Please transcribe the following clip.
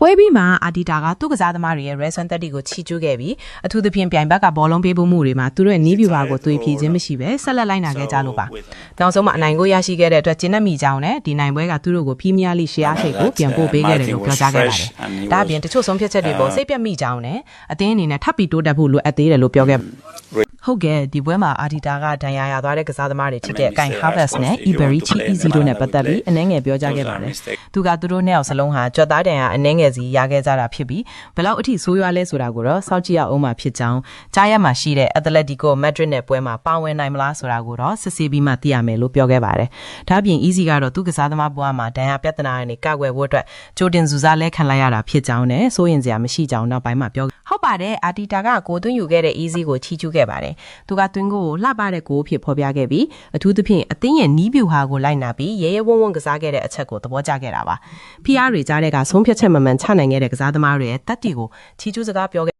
ပွဲပြီးမှာအာဒီတာကသူ့ကစားသမားတွေရဲ့ Rayson 30ကိုချီကျူးခဲ့ပြီးအထူးသဖြင့်ပြိုင်ဘက်ကဘောလုံးပေးပို့မှုတွေမှာသူတို့ရဲ့နီးဗျူဟာကိုသွေးဖြည့်ခြင်းမရှိပဲဆက်လက်လိုက်နာခဲ့ကြလို့ပါနောက်ဆုံးမှာအနိုင်ကိုရရှိခဲ့တဲ့အတွက်ကျင်းနဲ့မိကြောင်းနဲ့ဒီနိုင်ပွဲကသူတို့ကိုဖီးမီးယားလိရှယ်ယာထိပ်ကိုပြန်ပို့ပေးခဲ့တယ်လို့ပြောကြားခဲ့ပါတယ်ဒါအပြင်တချို့ဆုံးဖြတ်ချက်တွေပေါ်စိတ်ပြတ်မိကြောင်းနဲ့အသင်းအနေနဲ့ထပ်ပြီးတိုးတက်ဖို့လိုအပ်သေးတယ်လို့ပြောခဲ့ဟုတ်ကဲ့ဒီပွဲမှာအာဒီတာကဒဏ်ရာရသွားတဲ့ကစားသမားတွေဖြစ်တဲ့ Kai Havertz နဲ့ Iberi Chiတို့နဲ့ပတ်သက်ပြီးအနှဲငယ်ပြောကြားခဲ့ပါတယ်သူကသူတို့နှစ်ယောက်စလုံးဟာကြွက်သားတန်ရာအနှဲငယ်စီရခဲ့ကြတာဖြစ်ပြီးဘယ်လောက်အထိဆိုးရွားလဲဆိုတာကိုတော့စောင့်ကြည့်ရအောင်မှဖြစ်ကြောင်းကြားရမှာရှိတဲ့ Atletico Madrid နဲ့ပွဲမှာပါဝင်နိုင်မလားဆိုတာကိုတော့စစ်ဆေးပြီးမှသိရမယ်လို့ပြောခဲ့ပါတယ်ဒါအပြင် Easy ကတော့သူကစားသမားဘဝမှာဒဏ်ရာပြဿနာတွေနဲ့ကာကွယ်ဖို့အတွက်ကြိုတင်စုစားလဲခံလိုက်ရတာဖြစ်ကြောင်းနဲ့စိုးရင်စရာမရှိကြောင်းနောက်ပိုင်းမှာပြောဟုတ်ပါတယ်အာတီတာကကိုသွင်းယူခဲ့တဲ့ Easy ကိုချီးကျူးခဲ့ပါတယ်သူကသွင်းကိုလှပတဲ့ကိုဖြစ်ဖော်ပြခဲ့ပြီးအထူးသဖြင့်အသင်းရဲ့နီးဗျူဟာကိုလိုက်နာပြီးရဲရဲဝံ့ဝံ့ကစားခဲ့တဲ့အချက်ကိုသဘောကျခဲ့တာပါ PR တွေကြားတဲ့ကဆုံးဖြတ်ချက်မမှန်ချနိုင်ခဲ့တဲ့ကစားသမားတွေရဲ့တက်တီကိုချီးကျူးစကားပြော